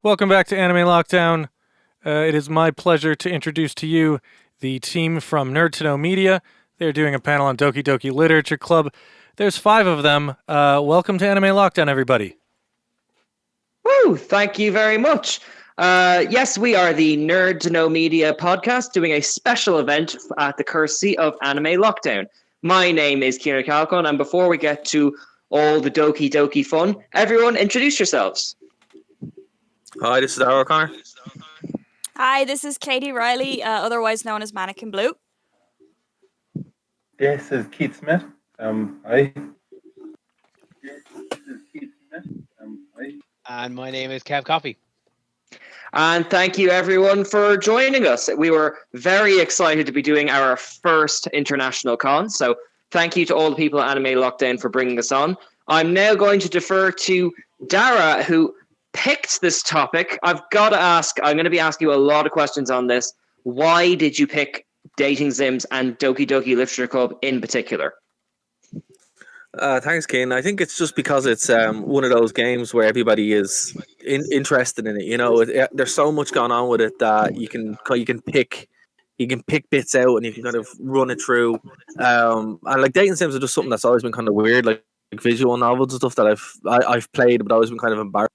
Welcome back to Anime Lockdown. It is my pleasure to introduce to you the team from Nerd to Know Media. They're doing a panel on Doki Doki Literature Club. There's 5 of them. Welcome to Anime Lockdown, everybody. Woo! Thank you very much. Yes, we are the Nerd to Know Media podcast doing a special event at the courtesy of Anime Lockdown. My name is Kieran Calcon, and before we get to all the Doki Doki fun, everyone introduce yourselves. Hi, this is Darryl O'Connor. Hi, this is Katie Riley, otherwise known as Mannequin Blue. This is Keith Smith. Hi. And my name is Kev Coffey. And thank you, everyone, for joining us. We were very excited to be doing our first international con, so thank you to all the people at Anime Lockdown for bringing us on. I'm now going to defer to Dara, who picked this topic. I've got to ask, I'm going to be asking you a lot of questions on this. Why did you pick dating sims and Doki Doki Literature Club in particular? Thanks, Kane. I think it's just because it's one of those games where everybody is interested in it. You know, there's so much going on with it that you can pick bits out and you can kind of run it through. And like dating sims are just something that's always been kind of weird, like visual novels and stuff that I've played, but always been kind of embarrassed.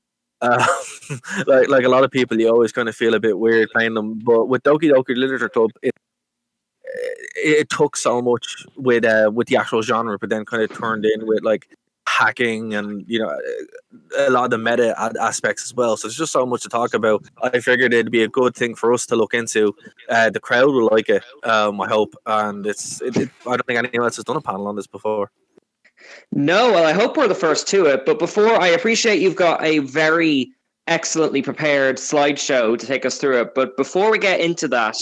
Like a lot of people, you always kind of feel a bit weird playing them. But with Doki Doki Literature Club, it took so much with the actual genre, but then kind of turned in with like hacking and a lot of the meta aspects as well. So there's just so much to talk about. I figured it'd be a good thing for us to look into. The crowd will like it, I hope. And I don't think anyone else has done a panel on this before. No, well, I hope we're the first to it. But before, I appreciate you've got a very excellently prepared slideshow to take us through it. But before we get into that,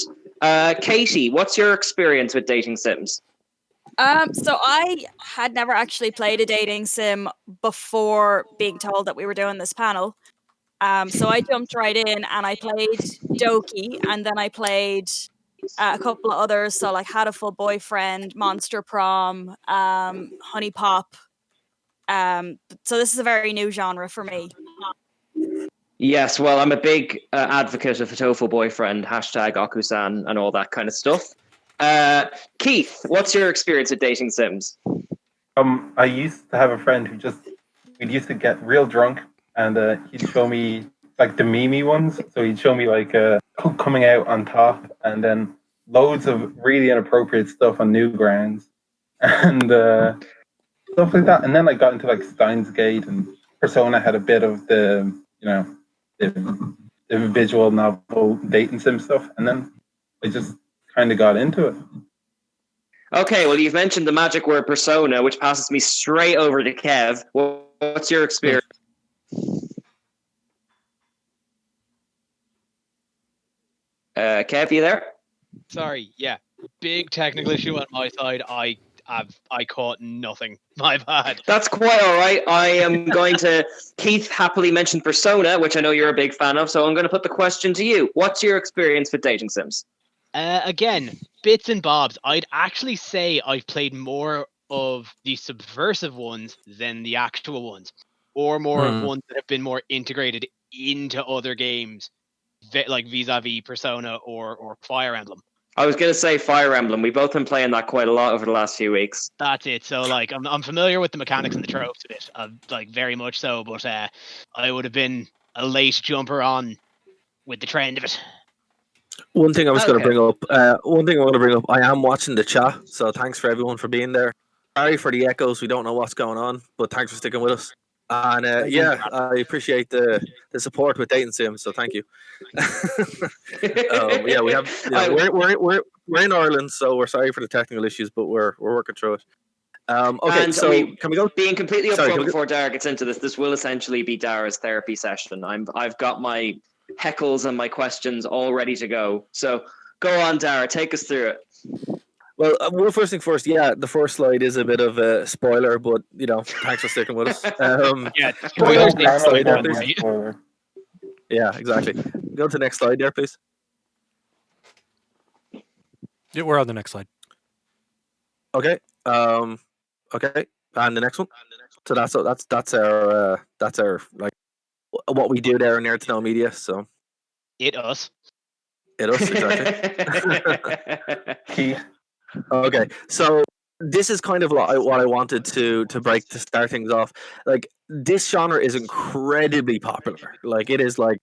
Katie, what's your experience with dating sims? So I had never actually played a dating sim before being told that we were doing this panel. So I jumped right in and I played Doki, and then I played a couple of others. So like Had a Full Boyfriend, Monster Prom, Honey Pop. So this is a very new genre for me. Yes, well, I'm a big advocate of Hatoful Boyfriend, hashtag Akusan, and all that kind of stuff. Keith, what's your experience with dating sims? I used to have a friend we'd used to get real drunk, and he'd show me like the Mimi ones. So he'd show me like coming out on top, and then loads of really inappropriate stuff on Newgrounds, and stuff like that. And then I got into like Steins Gate, and Persona had a bit of the visual novel dating sim stuff, and then I just kind of got into it. Okay, well, you've mentioned the magic word persona, which passes me straight over to Kev. What's your experience? Kev, you there? Sorry, yeah. Big technical issue on my side. I caught nothing. My bad. That's quite all right. I am going to... Keith happily mentioned Persona, which I know you're a big fan of, so I'm going to put the question to you. What's your experience with dating sims? Again, bits and bobs. I'd actually say I've played more of the subversive ones than the actual ones, or more of ones that have been more integrated into other games, like vis-a-vis Persona or Fire Emblem. I was going to say Fire Emblem. We've both been playing that quite a lot over the last few weeks. That's it. So, like, I'm familiar with the mechanics and the tropes of it, like, very much so, but I would have been a late jumper on with the trend of it. One thing I was going to bring up, I am watching the chat, so thanks for everyone for being there. Sorry for the echoes, we don't know what's going on, but thanks for sticking with us. And I appreciate the support with dating sims, so thank you. We have we're in Ireland, so we're sorry for the technical issues, but we're working through it. Okay, and so can we go? Being completely upfront before Dara gets into this will essentially be Dara's therapy session. I've got my heckles and my questions all ready to go. So go on, Dara, take us through it. Well, first thing first, yeah, the first slide is a bit of a spoiler, but, thanks for sticking with us. Yeah, spoilers. Yeah, exactly. Go to the next slide there, please. Yeah, we're on the next slide. Okay. Okay. And the next one. So that's our like what we do there in Nerd to Know Media. So Us. it us exactly. Keith. Okay, so this is kind of what I wanted to start things off. Like, this genre is incredibly popular. Like, it is like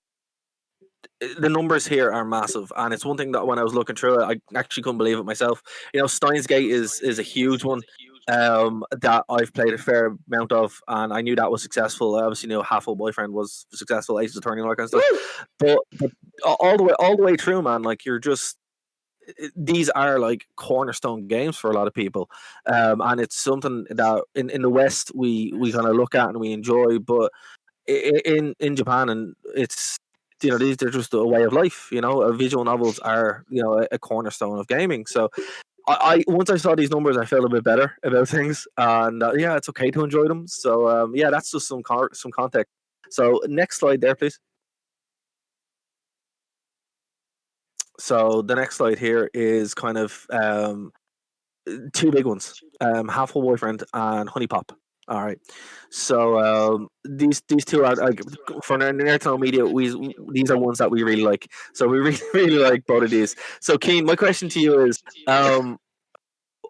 the numbers here are massive, and it's one thing that when I was looking through it, I actually couldn't believe it myself. You know, Steins Gate is a huge one that I've played a fair amount of, and I knew that was successful. I obviously knew Half Full Boyfriend was successful, Ace Attorney, and all that kind of stuff. But all the way through, man, like, you're just these are like cornerstone games for a lot of people, and it's something that in the West we kind of look at and we enjoy, but in Japan, and it's, you know, these are just a way of life. You know, visual novels are, you know, a cornerstone of gaming. So I once I saw these numbers, I felt a bit better about things, and yeah, it's okay to enjoy them. So yeah, that's just some context. So next slide there, please. So the next slide here is kind of two big ones: Half Full Boyfriend and Honey Pop. All right, so these two are, like, for Nerd Media. These are ones that we really like. So we really really like both of these. So Keen, my question to you is,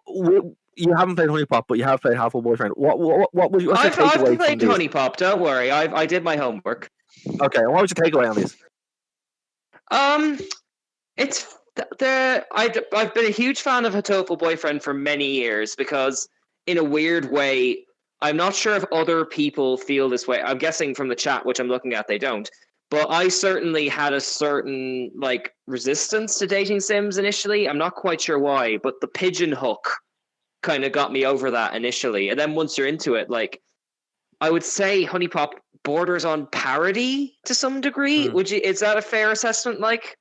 you haven't played Honey Pop, but you have played Half Full Boyfriend. What's your I've takeaway from played these? Honey Pop. Don't worry, I did my homework. Okay, and what was your takeaway on these? It's I've been a huge fan of Hatoful Boyfriend for many years because, in a weird way, I'm not sure if other people feel this way. I'm guessing from the chat, which I'm looking at, they don't. But I certainly had a certain, like, resistance to dating sims initially. I'm not quite sure why, but the pigeon hook kind of got me over that initially. And then once you're into it, like, I would say Honey Pop borders on parody to some degree. Is that a fair assessment? Like,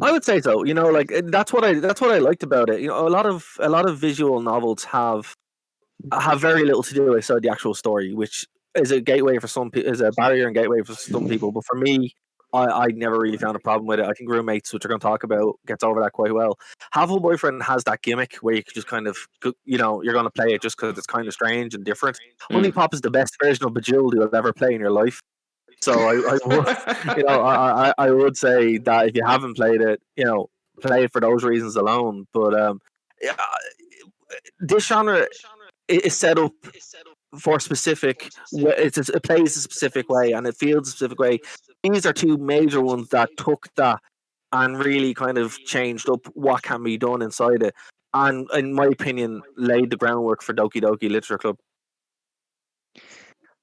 I would say so. You know, like, that's what I liked about it. You know, a lot of visual novels have very little to do outside the actual story, which is a gateway for some people, is a barrier and gateway for some people. But for me, I never really found a problem with it. I think Roommates, which we're going to talk about, gets over that quite well. Half Full Boyfriend has that gimmick where you can just kind of, you know, you're going to play it just because it's kind of strange and different. Honey Pop is the best version of Bejeweled you'll ever play in your life. So I would, you know, I would say that if you haven't played it, you know, play it for those reasons alone. But yeah, this genre is set up for specific. It plays a specific way and it feels a specific way. These are two major ones that took that and really kind of changed up what can be done inside it, and in my opinion, laid the groundwork for Doki Doki Literature Club.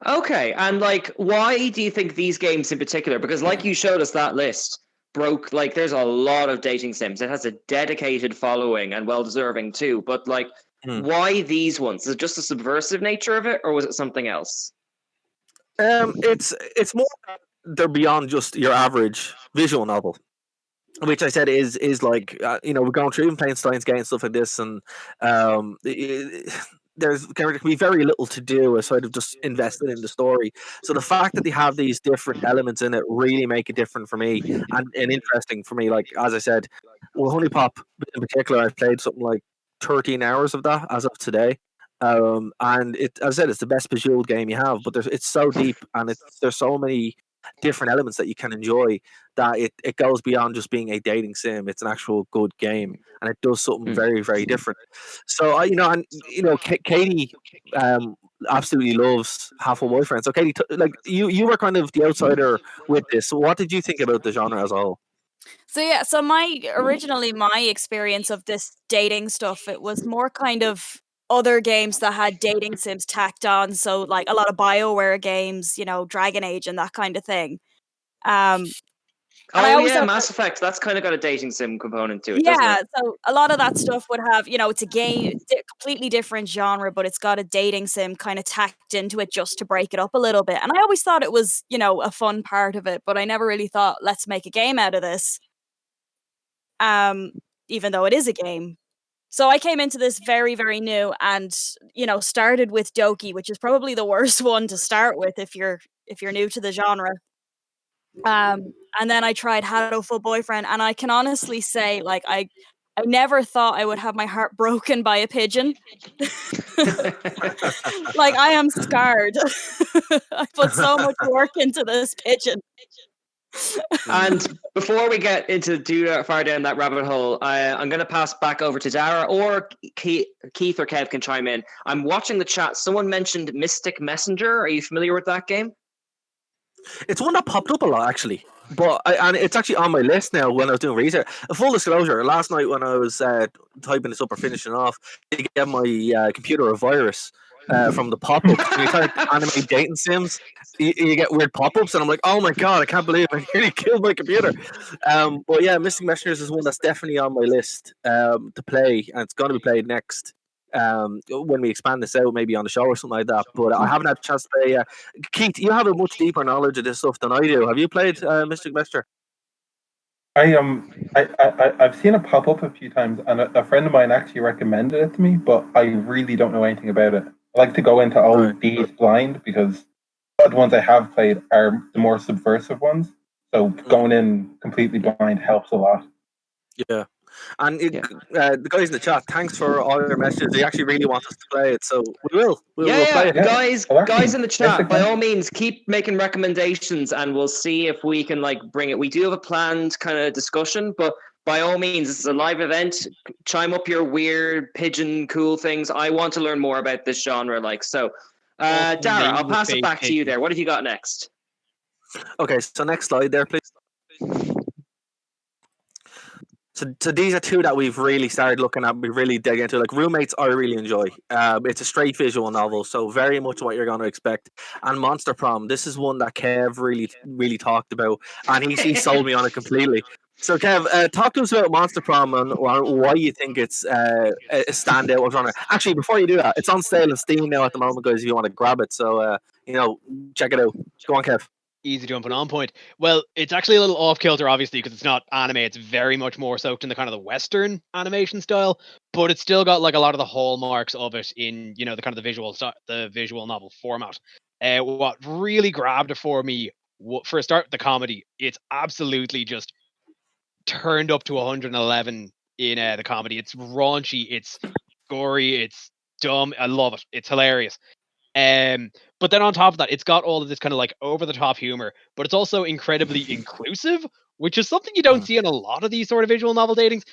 okay, and, like, why do you think these games in particular? Because, like, you showed us that list, broke, like, there's a lot of dating sims. It has a dedicated following and well deserving too. But, like, why these ones? Is it just the subversive nature of it, or was it something else? It's more they're beyond just your average visual novel, which I said is like, you know, we're going through even playing Steins Gate and stuff like this, and there can be very little to do aside of just invested in the story. So the fact that they have these different elements in it really make it different for me and interesting for me. Like, as I said, well, Honey Pop in particular, I've played something like 13 hours of that as of today. And as I said, it's the best Bejeweled game you have, but it's so deep and there's so many different elements that you can enjoy that it goes beyond just being a dating sim. It's an actual good game and it does something very, very different. So Katie absolutely loves Half Full Boyfriend. So Katie, like, you were kind of the outsider with this. So what did you think about the genre as a whole? So yeah, so my experience of this dating stuff, it was more kind of other games that had dating sims tacked on. So, like, a lot of BioWare games, you know, Dragon Age and that kind of thing. And I always thought Mass Effect. That's kind of got a dating sim component to it, doesn't yeah, it? so a lot of that stuff would have, you know, it's a game, completely different genre, but it's got a dating sim kind of tacked into it just to break it up a little bit. And I always thought it was, you know, a fun part of it, but I never really thought, let's make a game out of this. Even though it is a game. So I came into this very, very new and, you know, started with Doki, which is probably the worst one to start with if you're new to the genre. And then I tried Hatoful Boyfriend, and I can honestly say, like, I I never thought I would have my heart broken by a pigeon. Like, I am scarred. I put so much work into this pigeon. And before we get into too far down that rabbit hole, I'm going to pass back over to Dara, or Keith or Kev can chime in. I'm watching the chat. Someone mentioned Mystic Messenger. Are you familiar with that game? It's one that popped up a lot, actually. But and it's actually on my list now when I was doing research. Full disclosure, last night when I was typing this up or finishing off, I gave my computer a virus from the pop-ups. When you start animate dating sims, you get weird pop-ups, and I'm like, oh my god, I can't believe I nearly killed my computer. But yeah, Mystic Messengers is one that's definitely on my list to play, and it's going to be played next. When we expand this out, maybe on the show or something like that. But I haven't had a chance to play. Keith, you have a much deeper knowledge of this stuff than I do. Have you played Mystic Messenger? I've seen it pop up a few times, and a friend of mine actually recommended it to me, but I really don't know anything about it. I like to go into all these blind because the ones I have played are the more subversive ones. So going in completely blind helps a lot. Yeah. And the guys in the chat, thanks for all your messages. They actually really want us to play it, so we'll play it. Guys in the chat, by all means, keep making recommendations, and we'll see if we can bring it. We do have a planned kind of discussion, but by all means, this is a live event. Chime up your weird pigeon cool things. I want to learn more about this genre. Dara, I'll pass it back to you there. What have you got next? Okay, so next slide there, please. So these are two that we've really started looking at. We really dig into. Like Roommates, I really enjoy. It's a straight visual novel, so very much what you're going to expect. And Monster Prom, this is one that Kev really talked about, and he sold me on it completely. So Kev, talk to us about Monster Prom and why you think it's a standout genre. Actually, before you do that, it's on sale on Steam now at the moment, guys. If you want to grab it, so check it out. Go on, Kev. Easy jumping on point. Well, it's actually a little off kilter, obviously, because it's not anime. It's very much more soaked in the kind of the Western animation style, but it's still got a lot of the hallmarks of it in the kind of the visual novel format. What really grabbed it for me, for a start, the comedy. It's absolutely just turned up to 111 in the comedy. It's raunchy, it's gory, it's dumb. I love it. It's hilarious. But then on top of that, it's got all of this kind of over the top humor, but it's also incredibly inclusive, which is something you don't see in a lot of these sort of visual novel datings.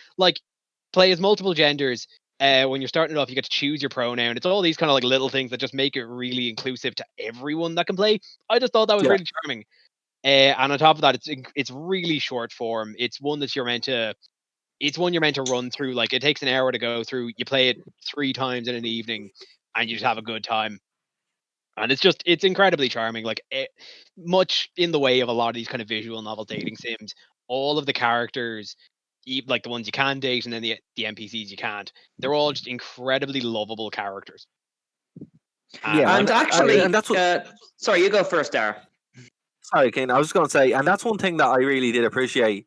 Play as multiple genders. When you're starting it off, you get to choose your pronoun. It's all these kind of little things that just make it really inclusive to everyone that can play. I just thought that was really charming. And on top of that, it's really short form. It's one that you're meant to run through. It takes an hour to go through. You play it 3 times in an evening, and you just have a good time. And it's incredibly charming, much in the way of a lot of these kind of visual novel dating sims. All of the characters, the ones you can date and then the NPCs you can't, they're all just incredibly lovable characters. And that's what. Sorry, you go first, Dara. Sorry, Kane. I was just going to say, and that's one thing that I really did appreciate.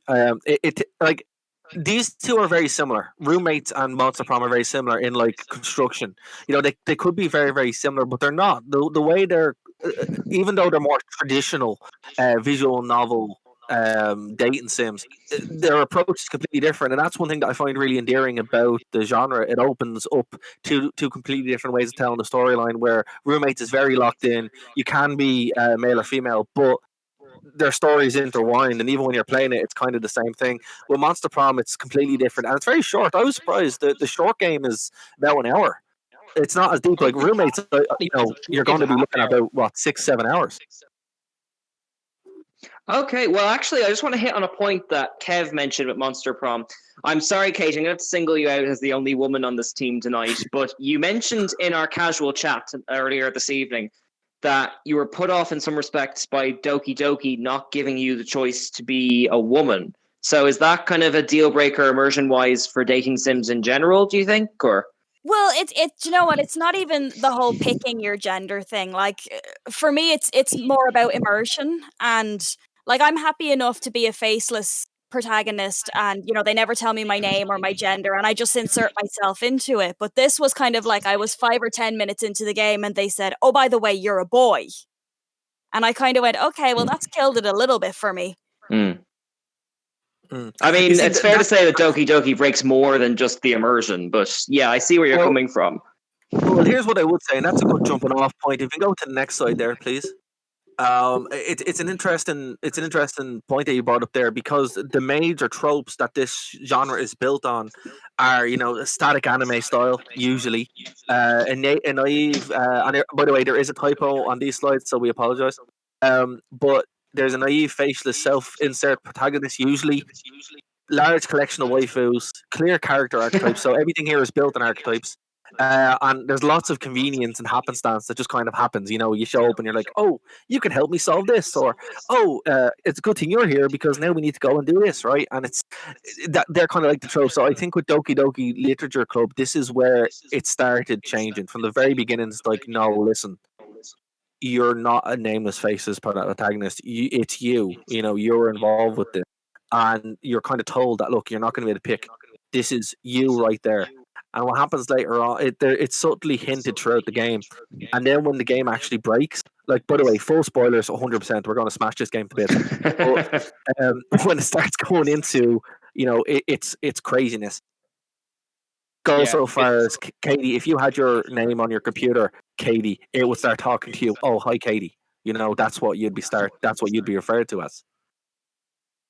These two are very similar. Roommates and Monster Prom are very similar in construction. They could be very, very similar, but they're not. The way they're, even though they're more traditional visual novel dating sims, their approach is completely different, and that's one thing that I find really endearing about the genre. It opens up two completely different ways of telling the storyline. Where Roommates is very locked in. You can be male or female, but their stories intertwined, and even when you're playing it, it's kind of the same thing. With Monster Prom, it's completely different, and it's very short. I was surprised. The short game is about an hour. It's not as deep like Roommates. You're going to be looking at about 6-7 hours. Okay, well, actually, I just want to hit on a point that Kev mentioned with Monster Prom. I'm sorry, Kate, I'm going to have to single you out as the only woman on this team tonight, but you mentioned in our casual chat earlier this evening that you were put off in some respects by Doki Doki not giving you the choice to be a woman. So is that kind of a deal breaker immersion-wise for dating sims in general, do you think? Or well, you know what? It's not even the whole picking your gender thing. For me, it's more about immersion, and I'm happy enough to be a faceless protagonist, and they never tell me my name or my gender, and I just insert myself into it. But this was kind of I was 5 or 10 minutes into the game, and they said, "Oh, by the way, you're a boy," and I kind of went, "Okay, well, that's killed it a little bit for me." I mean, You see, it's fair to say that Doki Doki breaks more than just the immersion, but yeah, I see where you're coming from. Well, here's what I would say, and that's a good jumping off point. If you go to the next slide there, please. It's an interesting point that you brought up there, because the major tropes that this genre is built on are, static anime style usually, and naive. By the way, there is a typo on these slides, so we apologize. But there's a naive, faceless, self-insert protagonist usually. Large collection of waifus, clear character archetypes. So everything here is built on archetypes. And there's lots of convenience and happenstance that just kind of happens. You show up and you're like, oh, you can help me solve this, or oh, it's a good thing you're here because now we need to go and do this, right? And it's that they're kind of like the trope. So I think with Doki Doki Literature Club, this is where it started changing from the very beginning. It's like, no, listen, you're not a nameless faceless protagonist. It's you. You're involved with this, and you're kind of told that, look, you're not going to be able to pick. This is you right there. And what happens later on, it's subtly hinted throughout the game. And then when the game actually breaks, like, by the way, full spoilers, 100%, we're going to smash this game to bits. But when it starts going into, it's craziness. Go so far as, Katie, if you had your name on your computer, Katie, it would start talking to you. Oh, hi, Katie. That's what you'd be referred to as.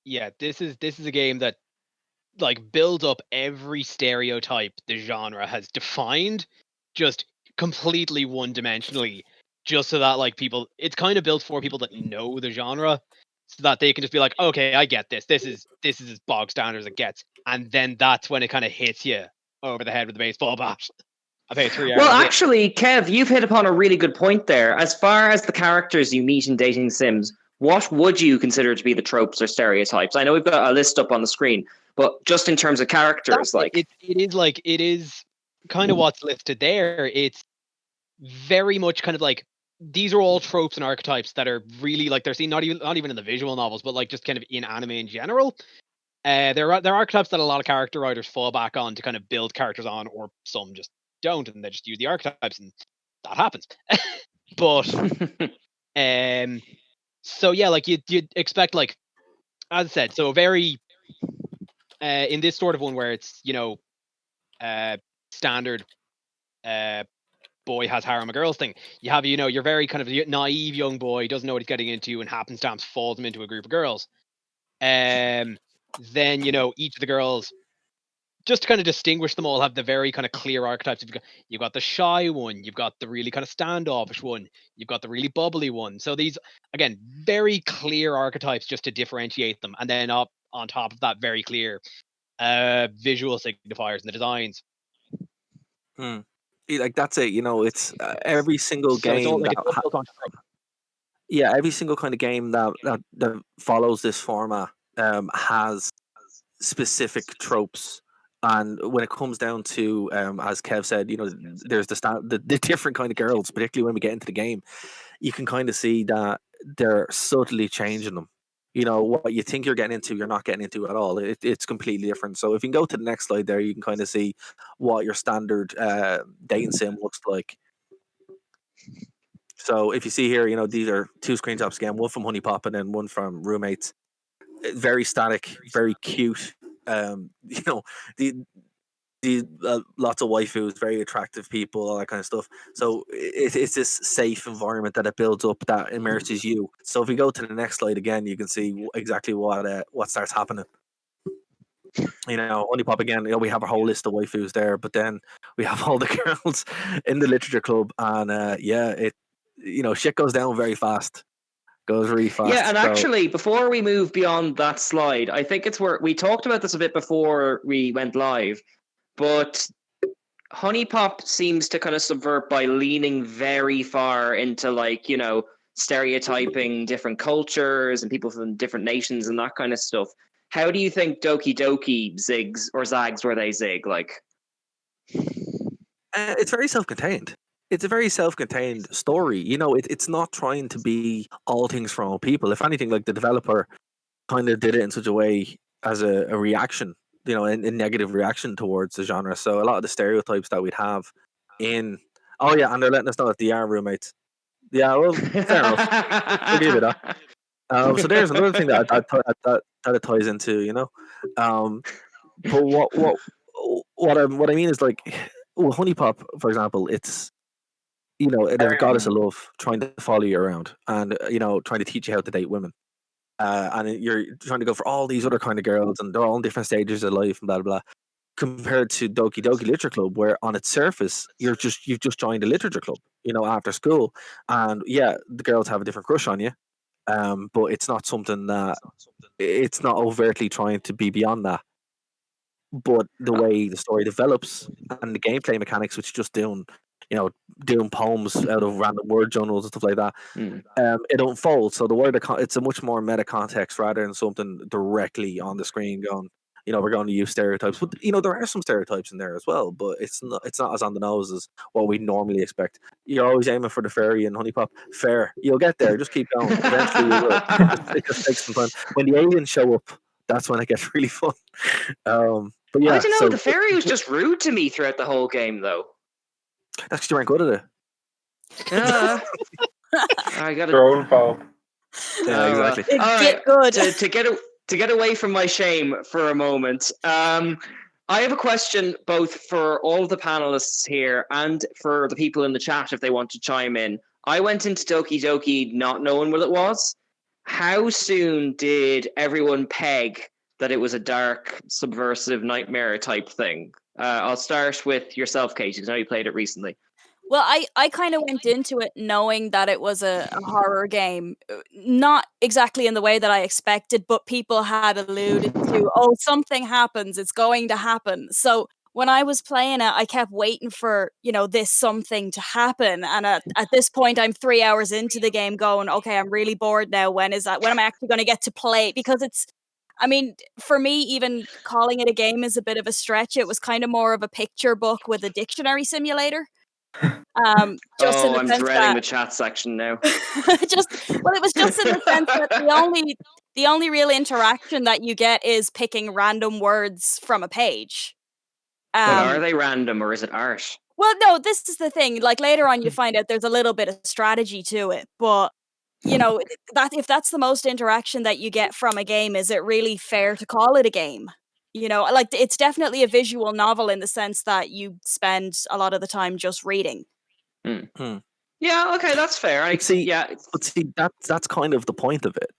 Yeah, this is a game that builds up every stereotype the genre has defined, just completely one-dimensionally, just so that it's kind of built for people that know the genre, so that they can just be like, okay, I get this. This is as bog standard as it gets, and then that's when it kind of hits you over the head with a baseball bat. About 3 hours. Well, actually, Kev, you've hit upon a really good point there. As far as the characters you meet in dating sims, what would you consider to be the tropes or stereotypes? I know we've got a list up on the screen, but just in terms of characters, it is kind of what's listed there. It's very much kind of these are all tropes and archetypes that are really they're seen not even in the visual novels, but just kind of in anime in general. There are archetypes that a lot of character writers fall back on to kind of build characters on, or some just don't, and they just use the archetypes, and that happens. But so yeah, you'd expect, as I said, so very in this sort of one where it's standard boy has harem a girls thing. You have you're very kind of naive young boy, doesn't know what he's getting into, and happenstance falls him into a group of girls. Then each of the girls, just to kind of distinguish them all, have the very kind of clear archetypes. You've got the shy one, you've got the really kind of standoffish one, you've got the really bubbly one. So these, again, very clear archetypes just to differentiate them. And then up on top of that, very clear visual signifiers in the designs. That's it. It's every single game. Every single kind of game that follows this format has specific tropes. And when it comes down to, as Kev said, there's the different kind of girls, particularly when we get into the game, you can kind of see that they're subtly changing them. What you think you're getting into, you're not getting into at all. It's completely different. So if you can go to the next slide there, you can kind of see what your standard dating sim looks like. So if you see here, these are two screenshots again, one from Honey Pop and then one from Roommates. Very static, very cute. The lots of waifus, very attractive people, all that kind of stuff. So it's this safe environment that it builds up that immerses you. So if we go to the next slide again, you can see exactly what starts happening. Honey Pop again. We have a whole list of waifus there, but then we have all the girls in the literature club, and shit goes down very fast. Goes really fast. Yeah, and actually, before we move beyond that slide, I think it's where we talked about this a bit before we went live, but Honey Pop seems to kind of subvert by leaning very far into stereotyping different cultures and people from different nations and that kind of stuff. How do you think Doki Doki zigs or zags where they zig? It's very self-contained. It's a very self-contained story. It's not trying to be all things for all people. If anything, the developer kind of did it in such a way as a reaction, a negative reaction towards the genre. So a lot of the stereotypes that we'd have in... Oh, yeah, and they're letting us know that they are roommates. Yeah, well, fair enough. We'll give it that. So there's another thing that it ties into, But what I mean is like, well, Honey Pop, for example, it's there's a goddess of love trying to follow you around and trying to teach you how to date women. And you're trying to go for all these other kind of girls, and they're all in different stages of life and blah blah. Compared to Doki Doki Literature Club, where on its surface you've just joined a literature club, after school, and yeah, the girls have a different crush on you, but it's not something that it's not overtly trying to be beyond that. But the way the story develops and the gameplay mechanics, which just doing poems out of random word journals and stuff like that, it unfolds. So it's a much more meta context rather than something directly on the screen going, we're going to use stereotypes. But there are some stereotypes in there as well, but it's not as on the nose as what we normally expect. You're always aiming for the fairy and Honey Pop. Fair, you'll get there. Just keep going. Eventually, you will. It just takes some time. When the aliens show up, that's when it gets really fun. But yeah, I don't know. The fairy was just rude to me throughout the whole game, though. That's because you weren't good at it. I got Your own fault. Yeah, exactly. All Get right, good. to get away from my shame for a moment, I have a question both for all of the panelists here and for the people in the chat if they want to chime in. I went into Doki Doki not knowing what it was. How soon did everyone peg that it was a dark, subversive nightmare type thing? I'll start with yourself, Katie, because I know you played it recently. Well, I kind of went into it knowing that it was a horror game, not exactly in the way that I expected, but people had alluded to, oh, something happens, it's going to happen. So when I was playing it, I kept waiting for, this something to happen. And at this point, I'm 3 hours into the game going, okay, I'm really bored now. When am I actually going to get to play? Because for me, even calling it a game is a bit of a stretch. It was kind of more of a picture book with a dictionary simulator. Just in the I'm sense dreading that the chat section now. it was just in the sense that the only real interaction that you get is picking random words from a page. But are they random or is it art? Well, no, this is the thing. Like later on, you find out there's a little bit of strategy to it, but that if that's the most interaction that you get from a game, is it really fair to call it a game? Like it's definitely a visual novel in the sense that you spend a lot of the time just reading. Yeah, okay, that's fair. But see, that's kind of the point of it.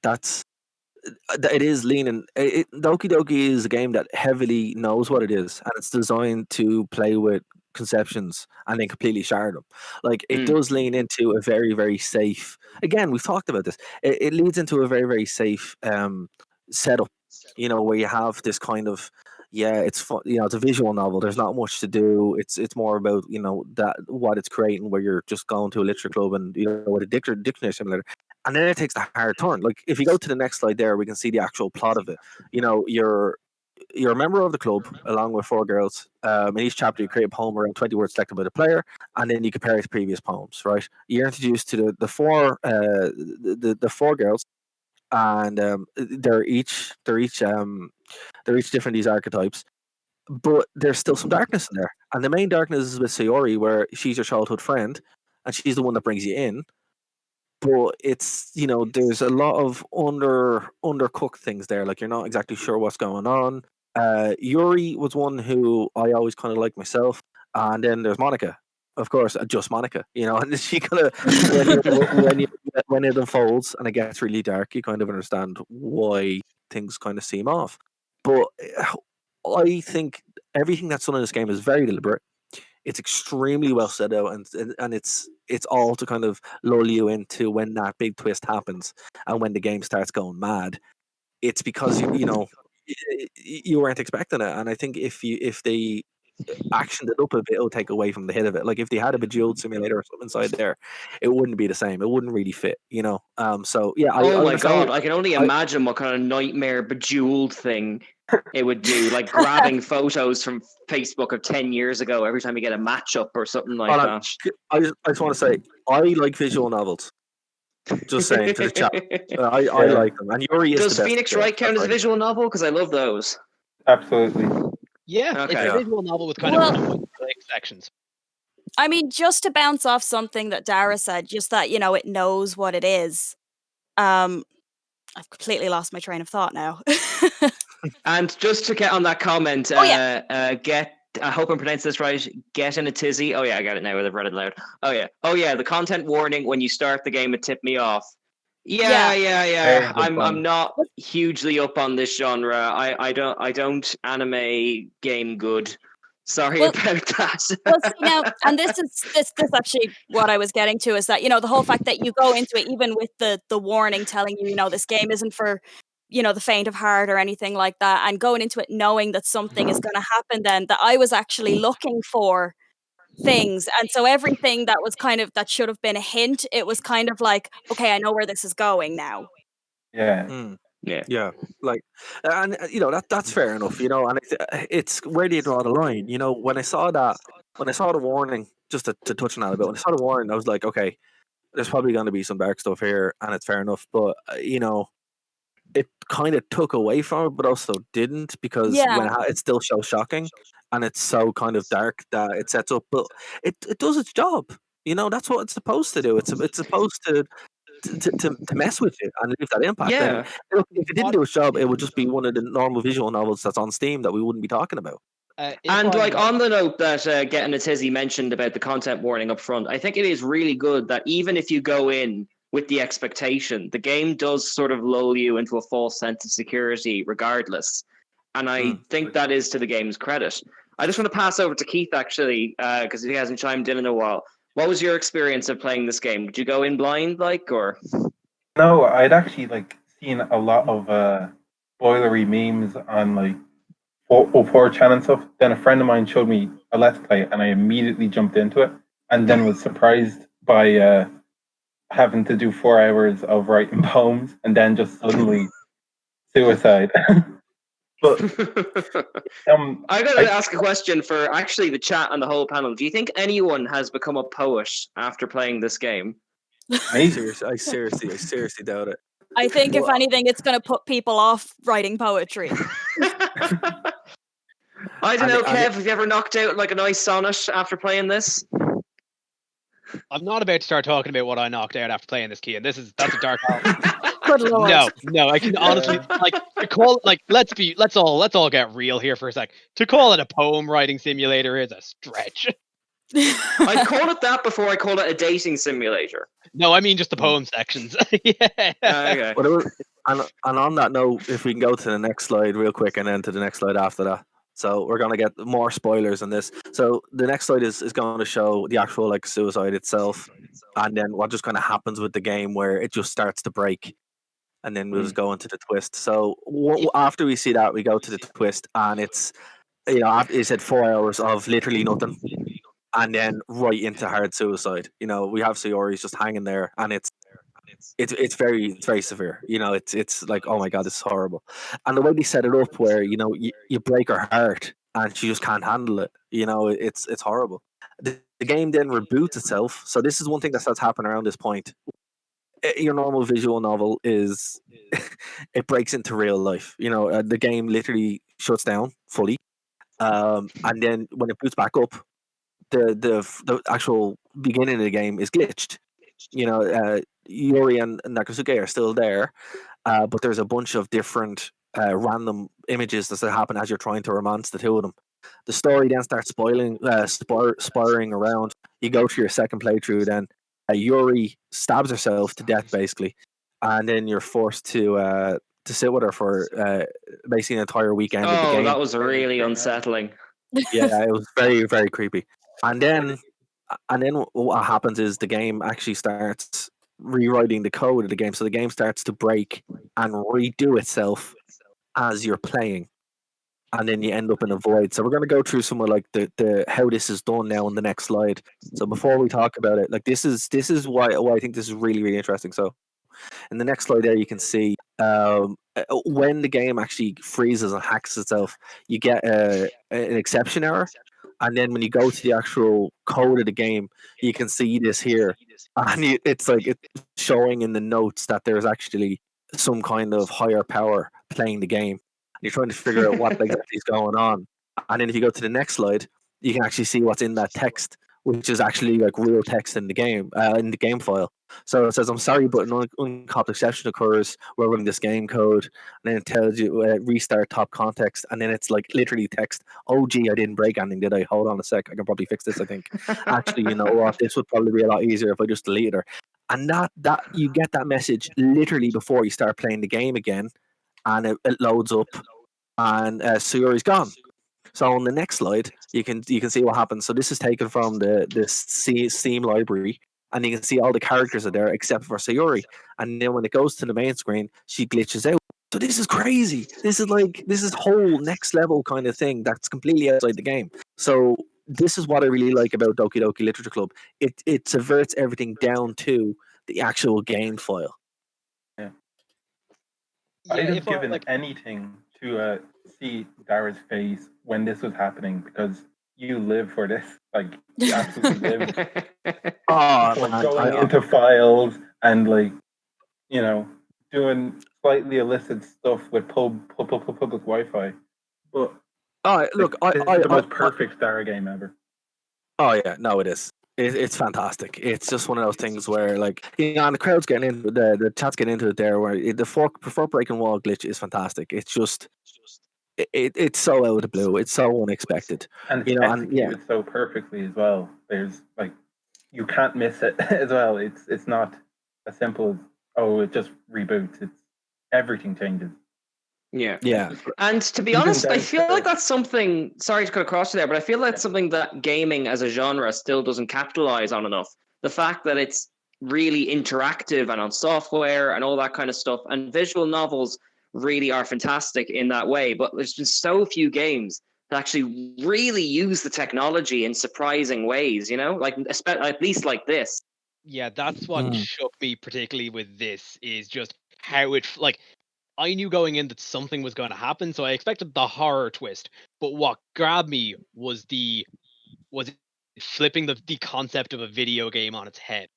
It is leaning. Doki Doki is a game that heavily knows what it is, and it's designed to play with conceptions and then completely shatter them. Like it does lean into a very, very safe. Again, we've talked about this. It leads into a very, very safe setup. Where you have this kind of it's fun. It's a visual novel. There's not much to do. It's more about that what it's creating, where you're just going to a literature club and with a dictionary simulator. And then it takes the hard turn. Like if you go to the next slide there, we can see the actual plot of it. You're a member of the club along with 4 girls. In each chapter, you create a poem around 20 words selected by the player, and then you compare it to previous poems. Right? You're introduced to the 4 girls, and they're each different, these archetypes. But there's still some darkness in there, and the main darkness is with Sayori, where she's your childhood friend, and she's the one that brings you in. But it's there's a lot of undercooked things there. Like you're not exactly sure what's going on. Yuri was one who I always kind of liked myself, and then there's Monica, of course, just Monica. And she kind of when it unfolds and it gets really dark, you kind of understand why things kind of seem off. But I think everything that's done in this game is very deliberate. It's extremely well set out, and it's all to kind of lull you into when that big twist happens and when the game starts going mad. It's because you weren't expecting it, and I think if they actioned it up a bit, it'll take away from the hit of it. Like if they had a Bejeweled simulator or something inside there, it wouldn't be the same. It wouldn't really fit, So yeah. Oh my god! I can only imagine what kind of nightmare Bejeweled thing it would do, like grabbing photos from Facebook of 10 years ago every time you get a matchup or something like that. I just want to say I like visual novels. Just saying to the chat, I like them. And Yuri is Does the best Phoenix Wright count as a visual novel? Because I love those. Absolutely. Yeah, Okay. it's a visual novel with kind of sections. I mean, just to bounce off something that Dara said, just that it knows what it is. I've completely lost my train of thought now. And just to get on that comment, Oh, yeah. I hope I'm pronouncing this right. Get in a tizzy. Oh yeah, I got it now. I've read it loud. Oh yeah. The content warning when you start the game, it tipped me off. Yeah. Very good I'm point. not hugely up on this genre. I don't anime game good. Sorry Well- about that. Well, see now, and this actually what I was getting to is that, the whole fact that you go into it even with the warning telling you, this game isn't for, the faint of heart or anything like that, and going into it knowing that something is going to happen, then that I was actually looking for things, and so everything that was kind of that should have been a hint, it was kind of like, okay, I know where this is going now. Yeah. Mm. Yeah. Yeah, like, and that's fair enough, and it's where do you draw the line? When I saw the warning, just to touch on that a bit, when I saw the warning, I was like, okay, there's probably going to be some dark stuff here, and it's fair enough. But it kind of took away from it, but also didn't, because Yeah. when it's still so shocking and it's so kind of dark that it sets up, but it does its job. That's what it's supposed to do. It's supposed to mess with you and leave that impact. Yeah. And look, if it didn't do its job, it would just be one of the normal visual novels that's on Steam that we wouldn't be talking about. And like on the note that Getting a Tizzy mentioned about the content warning up front, I think it is really good that even if you go in with the expectation, the game does sort of lull you into a false sense of security regardless. And I think that is to the game's credit. I just want to pass over to Keith, actually, because he hasn't chimed in a while. What was your experience of playing this game? Did you go in blind, or? No, I'd actually seen a lot of spoilery memes on 4chan and stuff. Then a friend of mine showed me a let's play, and I immediately jumped into it, and then was surprised by having to do 4 hours of writing poems, and then just suddenly suicide. But I got to ask a question for actually the chat and the whole panel. Do you think anyone has become a poet after playing this game? I seriously doubt it. I think if anything, it's going to put people off writing poetry. I don't know, Kev. Have you ever knocked out a nice sonnet after playing this? I'm not about to start talking about what I knocked out after playing this, Kean. That's a dark hole. Good lord. No, I can honestly to call it let's all get real here for a sec. To call it a poem writing simulator is a stretch. I'd call it that before I call it a dating simulator. No, I mean just the poem sections. Yeah. Okay. And on that note, if we can go to the next slide real quick, and then to the next slide after that. So we're going to get more spoilers on this. So the next slide is going to show the actual suicide itself, and then what just kind of happens with the game where it just starts to break, and then we'll just go into the twist. So after we see that, we go to the twist, and it's after you said 4 hours of literally nothing, and then right into hard suicide. We have Sayori's just hanging there, and it's very severe. It's like, oh my god, this is horrible. And the way they set it up, where you break her heart and she just can't handle it. It's horrible. The game then reboots itself. So this is one thing that starts happening around this point. Your normal visual novel is it breaks into real life. The game literally shuts down fully, and then when it boots back up, the actual beginning of the game is glitched. Yuri and Nakasuke are still there, but there's a bunch of different random images that happen as you're trying to romance the two of them. The story then starts spiraling around. You go to your second playthrough, then Yuri stabs herself to death, basically, and then you're forced to sit with her for basically an entire weekend of the game. That was really unsettling. Yeah, it was very, very creepy. And then what happens is the game actually starts rewriting the code of the game. So the game starts to break and redo itself as you're playing. And then you end up in a void. So we're going to go through some of the how this is done now in the next slide. So before we talk about it, this is why I think this is really, really interesting. So in the next slide there, you can see when the game actually freezes and hacks itself, you get an exception error. And then when you go to the actual code of the game, you can see this here. And it's showing in the notes that there's actually some kind of higher power playing the game. And you're trying to figure out what exactly is going on. And then if you go to the next slide, you can actually see what's in that text, which is actually like real text in the game file. So it says, "I'm sorry, but an uncapped exception occurs. We're running this game code," and then it tells you restart top context, and then it's like literally text. "Oh, gee, I didn't break anything, did I? Hold on a sec, I can probably fix this. I think actually, you know what? This would probably be a lot easier if I just deleted her." And that you get that message literally before you start playing the game again, and it loads up, and Sayori's gone. So on the next slide, you can see what happens. So this is taken from the Steam library, and you can see all the characters are there except for Sayori. And then when it goes to the main screen, she glitches out. So this is crazy. This is whole next level kind of thing that's completely outside the game. So this is what I really like about Doki Doki Literature Club. It subverts everything down to the actual game file. Yeah. Yeah, I'd have if I, given like, anything to see Dara's face when this was happening, because you live for this. Like, you absolutely live Oh for man, going into files and, like, you know, doing slightly illicit stuff with public Wi-Fi. But look, this is the most perfect Dara game ever. Oh yeah, no, it is. It's fantastic. It's just one of those things where, like, you know, and the crowd's getting into the chat's getting into it there. Where the fork breaking wall glitch is fantastic. It's just, it's so out of the blue. It's so unexpected. And it's You know, and executed so perfectly as well. There's like, you can't miss it as well. It's not as simple as, oh, it just reboots. It's everything changes. yeah, And to be Even honest, I down feel to- like that's something. Sorry to cut across you there, but I feel that's something that gaming as a genre still doesn't capitalize on enough. The fact that it's really interactive and on software and all that kind of stuff, and visual novels really are fantastic in that way. But there's been so few games that actually really use the technology in surprising ways. You know, like at least like this. yeah, that's what shook me particularly with this, is just how like, I knew going in that something was going to happen, so I expected the horror twist. But what grabbed me was it flipping the concept of a video game on its head.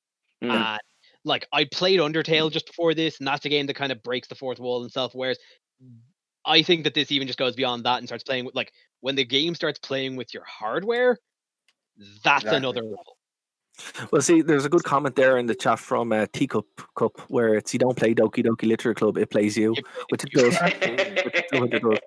And like, I played Undertale just before this, and that's a game that kind of breaks the fourth wall and self-awares. I think that this even just goes beyond that and starts playing with, like, when the game starts playing with your hardware, that's Exactly. another level. Well, see, there's a good comment there in the chat from Teacup Cup where it's, "You don't play Doki Doki Literature Club, it plays you," which it does. Which it does.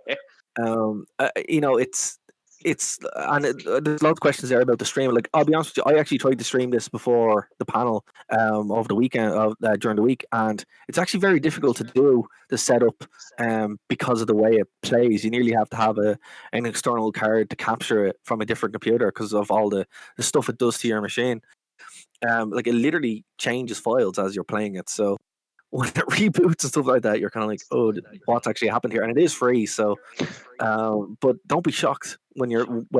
You know, it's and there's lots of questions there about the stream. Like, I'll be honest with you, I actually tried to stream this before the panel over the weekend during the week, and it's actually very difficult to do the setup because of the way it plays. You nearly have to have an external card to capture it from a different computer because of all the stuff it does to your machine. Like, it literally changes files as you're playing it. So when it reboots and stuff like that, you're kind of like, "Oh, what's actually happened here?" And it is free, so but don't be shocked when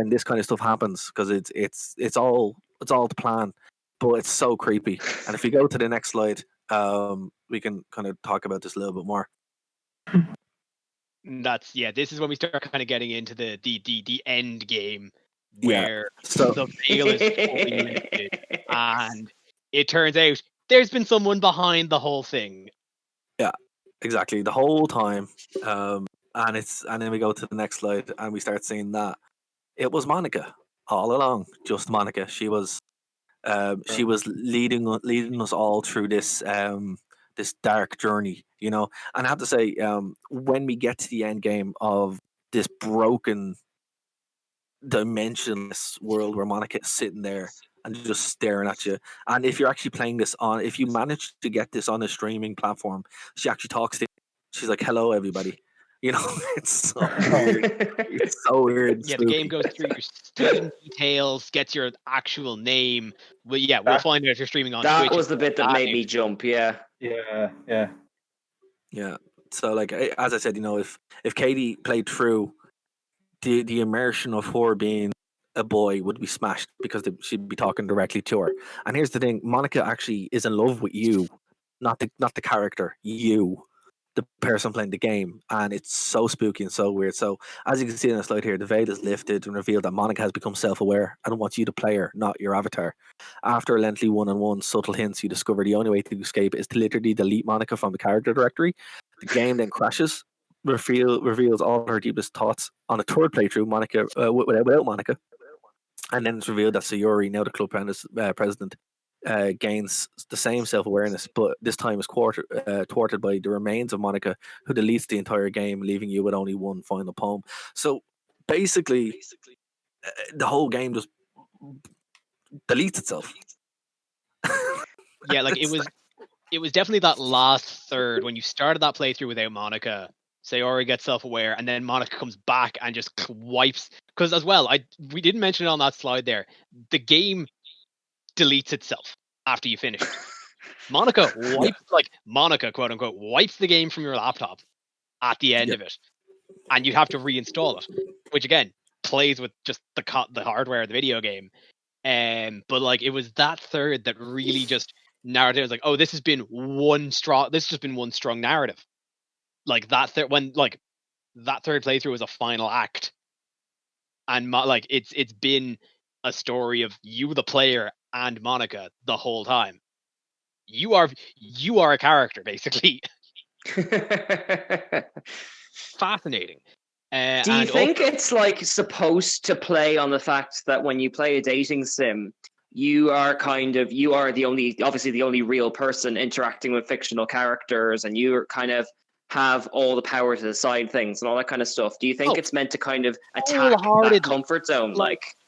this kind of stuff happens, because it's all the plan, but it's so creepy. And if you go to the next slide, we can kind of talk about this a little bit more. That's, yeah, this is when we start kind of getting into the end game, Yeah, where so- the veil is fully lifted, and it turns out there's been someone behind the whole thing. Exactly, the whole time. And then we go to the next slide and we start seeing that it was Monica all along. Just Monica. She was leading us all through this this dark journey, you know. And I have to say, when we get to the end game of this broken dimensionless world where Monica is sitting there and just staring at you, and if you're actually playing this on, if you manage to get this on a streaming platform, she actually talks to you. She's like, "Hello, everybody." You know, it's so weird. It's so weird. Yeah, the game goes through your Steam details, gets your actual name. Well, yeah, we'll find out if you're streaming on Twitch. That was the bit that made me jump. Yeah. Yeah. So, like, as I said, you know, if Katie played through, the immersion of her being a boy would be smashed because she'd be talking directly to her. And here's the thing: Monica actually is in love with you, not the character, you, the person playing the game. And it's so spooky and so weird. So, as you can see in the slide here, the veil is lifted and revealed that Monica has become self-aware and wants you to play her, not your avatar. After a lengthy one-on-one subtle hints, you discover the only way to escape is to literally delete Monica from the character directory. The game then crashes, reveals all her deepest thoughts. On a third playthrough, Monica without Monica, And then it's revealed that Sayuri, now the club president, gains the same self-awareness, but this time is thwarted by the remains of Monica, who deletes the entire game, leaving you with only one final poem. So basically, the whole game just deletes itself. Yeah, like it was definitely that last third when you started that playthrough without Monica. Sayori gets self-aware, and then Monica comes back and just wipes. Because as well, we didn't mention it on that slide there. The game deletes itself after you finish it. Monica wipes, Monica, quote unquote, wipes the game from your laptop at the end of it, and you have to reinstall it, which again plays with just the hardware of the video game. But like it was that third that really just narrative was like, oh, this has been one strong narrative. Like that third playthrough was a final act, and it's been a story of you, the player, and Monica the whole time. You are a character, basically. Fascinating. Do you think it's like supposed to play on the fact that when you play a dating sim, you are the only real person interacting with fictional characters, and you kind of have all the power to decide things and all that kind of stuff? Do you think it's meant to kind of attack that comfort zone?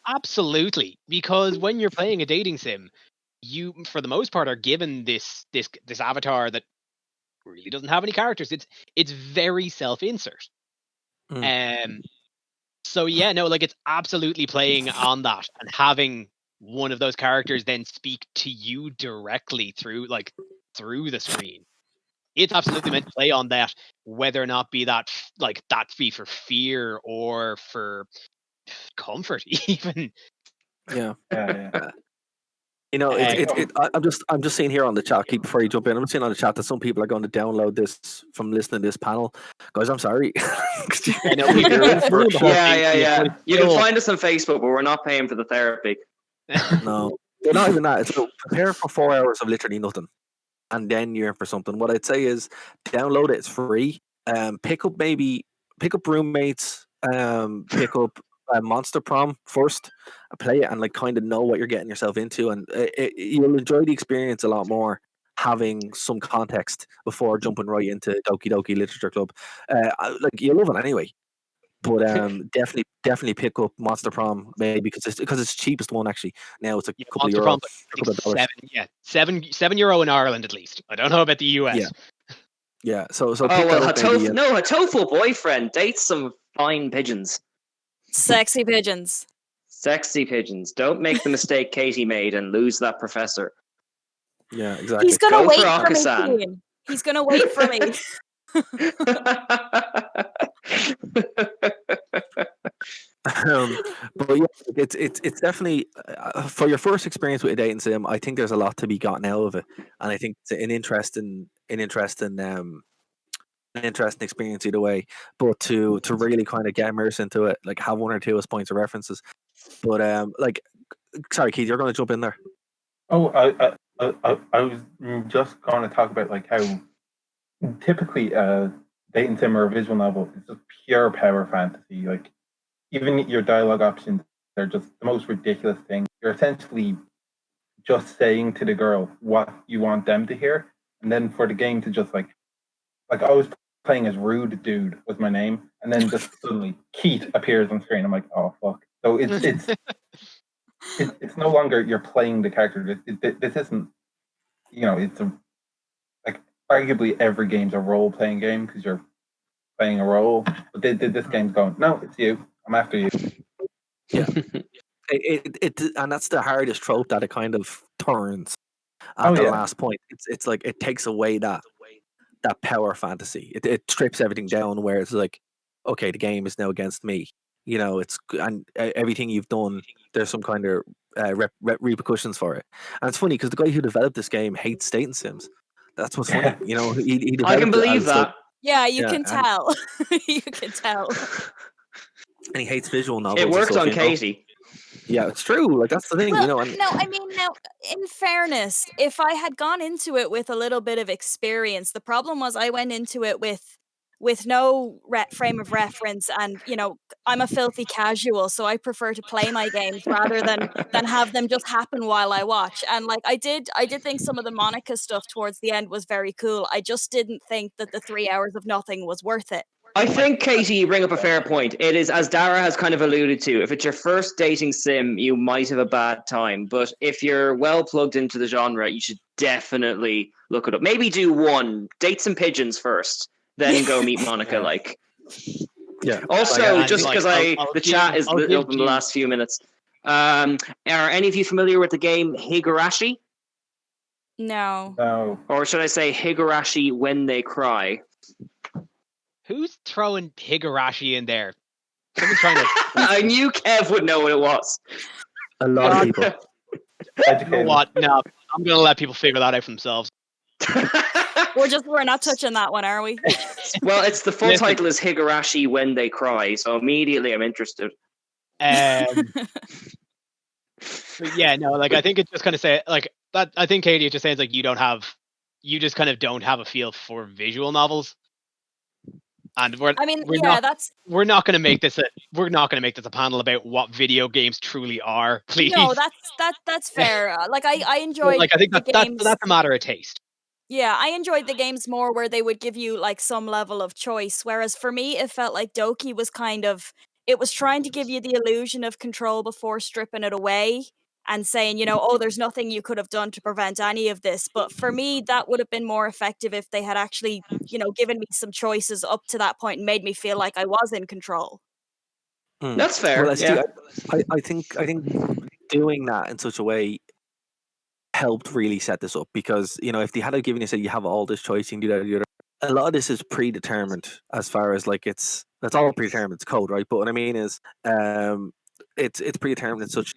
Absolutely, because when you're playing a dating sim, you, for the most part, are given this avatar that really doesn't have any characters. It's very self-insert. So yeah, no, like it's absolutely playing on that and having one of those characters then speak to you directly through the screen. It's absolutely meant to play on that, whether or not be that be for fear or for comfort, even. Yeah. Yeah. You know, I'm just seeing here on the chat, Keith, before you jump in, I'm seeing on the chat that some people are going to download this from listening to this panel. Guys, I'm sorry. Yeah. You can find us on Facebook, but we're not paying for the therapy. No, they're not even that. So prepare for 4 hours of literally nothing, and then you're in for something. What I'd say is download it. It's free. Pick up roommates. Pick up Monster Prom first, play it, and like kind of know what you're getting yourself into, and you'll enjoy the experience a lot more having some context before jumping right into Doki Doki Literature Club. Like you'll love it anyway. But definitely pick up Monster Prom, maybe because it's the cheapest one actually. Now it's a couple Monster of Prom, euros. €7 in Ireland at least. I don't know about the US. Yeah. So Hatofu boyfriend dates some fine pigeons. Sexy pigeons. Sexy pigeons. Don't make the mistake Katie made and lose that professor. Yeah, exactly. He's gonna wait for me. He's gonna wait for me. But yeah, it's definitely for your first experience with a dating sim. I think there's a lot to be gotten out of it, and I think it's an interesting experience either way. But to really kind of get immersed into it, like have one or two as points of references. But sorry, Keith, you're going to jump in there. Oh, I was just going to talk about like how typically dating sim or a visual novel is just pure power fantasy. Like even your dialogue options, they're just the most ridiculous thing. You're essentially just saying to the girl what you want them to hear, and then for the game to just like I was playing as Rude Dude was my name, and then just suddenly Keith appears on screen. I'm like, oh fuck. So it's no longer you're playing the character. This isn't, it's like arguably every game's a role playing game because you're playing a role. But this game's going, no, it's you. I'm after you. Yeah. And that's the hardest trope that it kind of turns at the last point. It's like it takes away that power fantasy. It strips everything down where it's like, okay, the game is now against me. And everything you've done, there's some kind of repercussions for it. And it's funny because the guy who developed this game hates dating sims. That's what's funny. He I can believe that. You can tell. You can tell. And he hates visual novels. It worked on Katie. Yeah, it's true. Like that's the thing, Now, in fairness, if I had gone into it with a little bit of experience, the problem was I went into it with with no frame of reference, and I'm a filthy casual, so I prefer to play my games rather than have them just happen while I watch. And like I did think some of the Monica stuff towards the end was very cool. I just didn't think that the 3 hours of nothing was worth it. I think, Katie, you bring up a fair point. It is, as Dara has kind of alluded to, if it's your first dating sim, you might have a bad time. But if you're well plugged into the genre, you should definitely look it up. Maybe do one, date some pigeons first, then go meet Monica. Like, Yeah. also, Like, just like, because the chat is lit up in the last few minutes. Are any of you familiar with the game Higurashi? No. No. Or should I say Higurashi When They Cry? Who's throwing Higurashi in there? Someone's trying to. I knew Kev would know what it was. A lot of people. You know Educated. what? No, I'm gonna let people figure that out for themselves. We're not touching that one, are we? Well, it's the full Listen. title is Higurashi When They Cry, so immediately I'm interested. But yeah, no, like I think it's just kind of say like that. I think Katie, it just sounds like you just kind of don't have a feel for visual novels. And we're not going to make this a panel about what video games truly are. Please, No, that's fair. Like I enjoyed. like I think the games. that's a matter of taste. Yeah, I enjoyed the games more where they would give you like some level of choice. Whereas for me, it felt like Doki was it was trying to give you the illusion of control before stripping it away and saying, oh, there's nothing you could have done to prevent any of this. But for me, that would have been more effective if they had actually, given me some choices up to that point and made me feel like I was in control. That's fair. Well, yeah. I think doing that in such a way helped really set this up, because if they had given you said you have all this choice, you can do that, a lot of this is predetermined as far as like that's all predetermined. It's code, right? But what I mean is, it's predetermined in such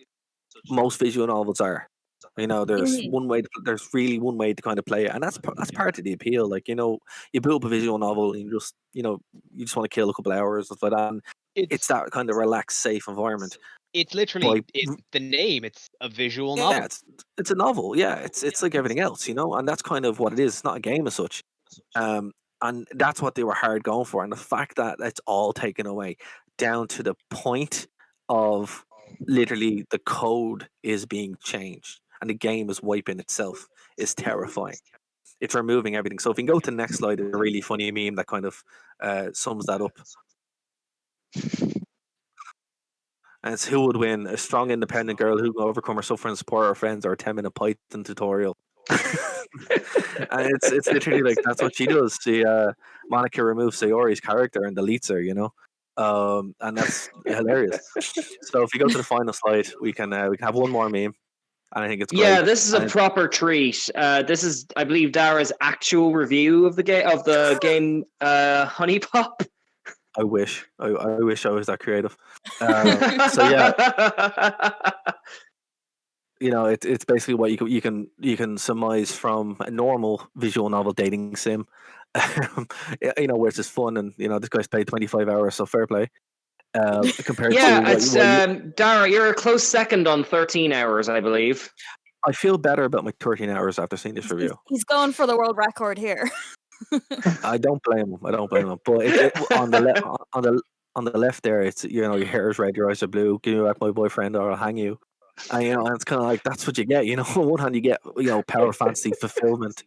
most visual novels are. There's there's really one way to kind of play it, and that's part of the appeal. Like you build up a visual novel, and you just want to kill a couple hours stuff like that. And it's that kind of relaxed, safe environment. It's literally the name. It's a visual novel. Yeah, it's a novel. Yeah, it's like everything else, and that's kind of what it is. It's not a game as such, and that's what they were hard going for. And the fact that it's all taken away down to the point of literally the code is being changed and the game is wiping itself is terrifying. It's removing everything. So if we can go to the next slide, it's a really funny meme that kind of sums that up. And it's who would win: a strong, independent girl who can overcome her suffering and support her friends, or a 10-minute Python tutorial. And it's literally like that's what she does. She Monica removes Sayori's character and deletes her, and that's hilarious. So if we go to the final slide, we can have one more meme, and I think it's great. Yeah, this is a proper treat. This is, I believe, Dara's actual review of the game Honey Pop. I wish I was that creative. So yeah, it's basically what you can surmise from a normal visual novel dating sim. Where it's just fun, and this guy's played 25 hours, so fair play. Compared to Dara, you're a close second on 13 hours, I believe. I feel better about my 13 hours after seeing this review. He's going for the world record here. I don't blame him. But on the left there, it's your hair is red, your eyes are blue. Give me back my boyfriend, or I'll hang you. And and it's kind of like that's what you get. On one hand, you get power fantasy fulfillment,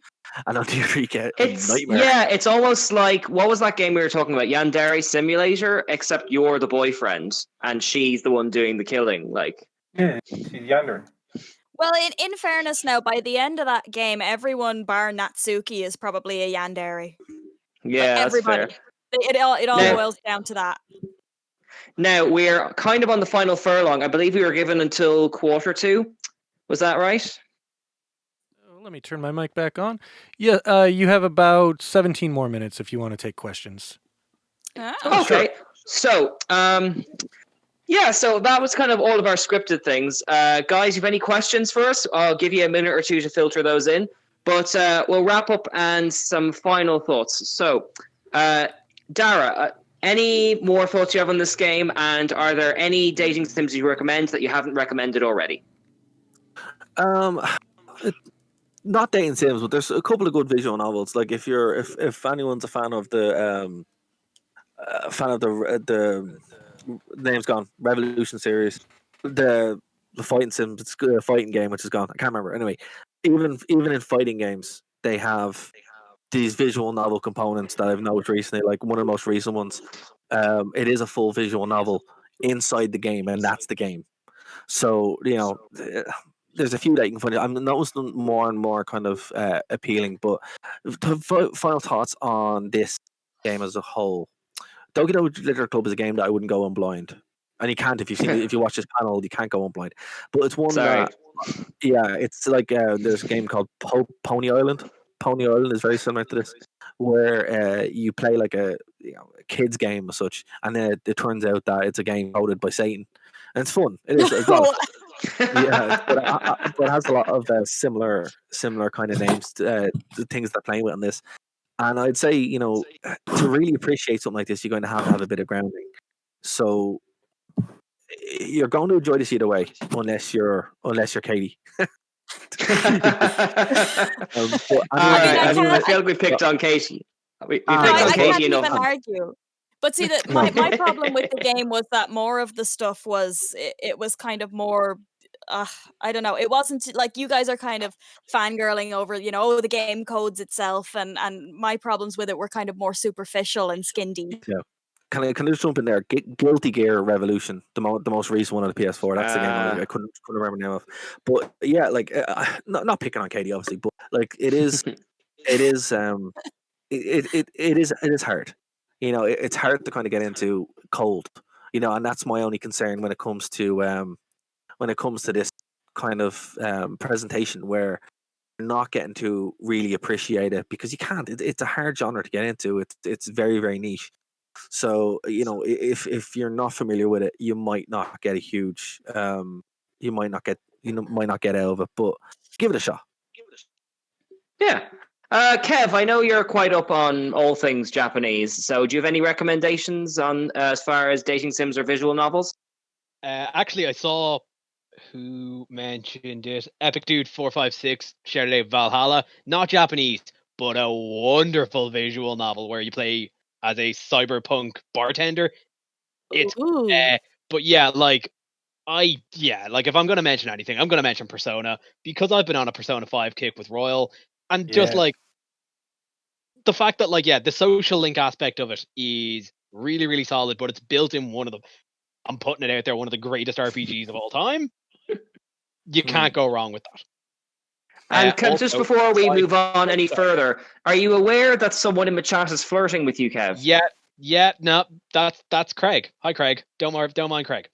and on the other, you get a nightmare. Yeah, it's almost like what was that game we were talking about, Yandere Simulator? Except you're the boyfriend, and she's the one doing the killing. Like, yeah, she's Yandere. Well, in fairness, now by the end of that game, everyone bar Natsuki is probably a yandere. Yeah, like, everybody. That's fair. It all boils down to that. Now we're kind of on the final furlong. I believe we were given until Q2. Was that right? Let me turn my mic back on. Yeah, you have about 17 more minutes if you want to take questions. Oh. Okay. Sure. So, yeah, so that was kind of all of our scripted things. Guys, you have any questions for us? I'll give you a minute or two to filter those in. But we'll wrap up and some final thoughts. So, Dara, any more thoughts you have on this game? And are there any dating sims you recommend that you haven't recommended already? Not dating sims, but there's a couple of good visual novels. Like if anyone's a fan of the fan of the name's gone. Revolution series, the fighting sim, it's a fighting game which is gone. I can't remember. Anyway, even in fighting games, they have these visual novel components that I've noticed recently. Like one of the most recent ones, it is a full visual novel inside the game, and that's the game. So there's a few that you can find. I'm noticing them more and more kind of appealing. But final thoughts on this game as a whole. Doki Doki Literature Club is a game that I wouldn't go on blind, and you can't if you watch this panel, you can't go on blind. But it's one Sorry. that, yeah, it's like there's a game called Pony Island. Pony Island is very similar to this, where you play like a a kids game or such, and then it turns out that it's a game coded by Satan, and it's fun. It is. It's a lot of fun. Yeah, but it has a lot of similar kind of names to the things they're playing with on this. And I'd say, to really appreciate something like this, you're going to have a bit of grounding. So you're going to enjoy this either way, unless you're Katie. But I feel like we picked on Katie. We picked on I Katie can't enough. even argue. But see, that my problem with the game was that more of the stuff was it was kind of more. I don't know. It wasn't like you guys are kind of fangirling over, the game codes itself, and my problems with it were kind of more superficial and skin deep. Yeah. Can I just jump in there? Guilty Gear Revolution, the most recent one on the PS4. That's the game I couldn't remember the name of. But yeah, like not picking on Katie, obviously, but like it is it is it is hard. It's hard to kind of get into cold. And that's my only concern when it comes to this kind of presentation where you're not getting to really appreciate it because you can't. It's a hard genre to get into. It's very, very niche. So if you're not familiar with it, you might not get a huge you might not get out of it, but give it a shot. Yeah. Kev, I know you're quite up on all things Japanese, so do you have any recommendations on as far as dating sims or visual novels? Actually, I saw who mentioned it. Epic Dude 456 shared out Valhalla, not Japanese, but a wonderful visual novel where you play as a cyberpunk bartender. It's but yeah, like if I'm gonna mention anything, I'm gonna mention Persona because I've been on a Persona 5 kick with Royal, and just like the fact that the social link aspect of it is really, really solid, but it's built in one of the I'm putting it out there, one of the greatest RPGs of all time. You can't go wrong with that. And just before we move on any further, are you aware that someone in the chat is flirting with you, Kev? Yeah, no, that's Craig. Hi, Craig. Don't mind Craig.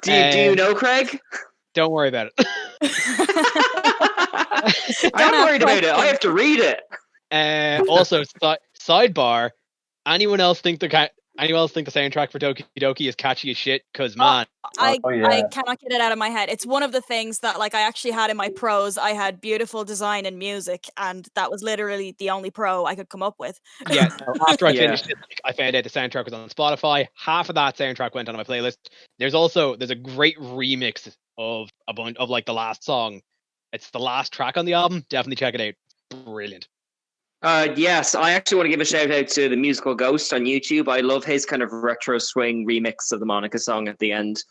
Do you know Craig? Don't worry about it. I'm worried about it. I have to read it. Also, sidebar. Anyone else think the soundtrack for Doki Doki is catchy as shit? Because man, I cannot get it out of my head. It's one of the things that I actually had in my pros. I had beautiful design and music, and that was literally the only pro I could come up with. Yeah. After I finished it, I found out the soundtrack was on Spotify. Half of that soundtrack went on my playlist. There's a great remix of a bunch of the last song. It's the last track on the album. Definitely check it out. Brilliant. Yes, I actually want to give a shout out to the Musical Ghost on YouTube. I love his kind of retro swing remix of the Monica song at the end.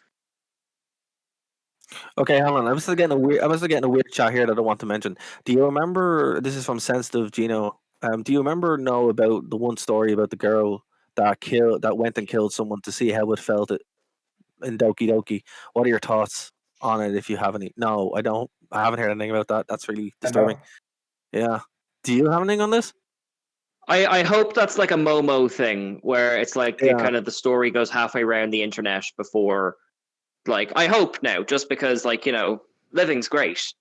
Okay, hang on. I was still getting a weird chat here that I want to mention. Do you remember? This is from Sensitive Gino. Do you know about the one story about the girl that went and killed someone to see how it felt in Doki Doki? What are your thoughts on it? If you have any? No, I don't. I haven't heard anything about that. That's really disturbing. Yeah. Do you have anything on this? I hope that's like a Momo thing where it's kind of the story goes halfway around the internet before. I hope now, just because living's great.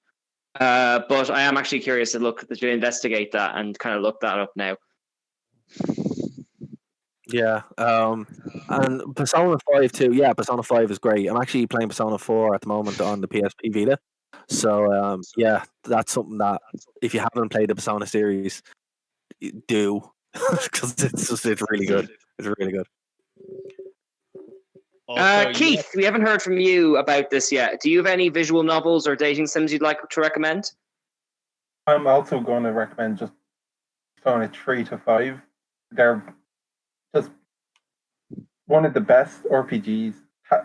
But I am actually curious to investigate that and kind of look that up now. Yeah. And Persona 5 too. Yeah, Persona 5 is great. I'm actually playing Persona 4 at the moment on the PSP Vita. So yeah, that's something that if you haven't played the Persona series, do because it's really good. It's really good. Keith, we haven't heard from you about this yet. Do you have any visual novels or dating sims you'd like to recommend? I'm also going to recommend just Persona 3 to 5. they're just one of the best RPGs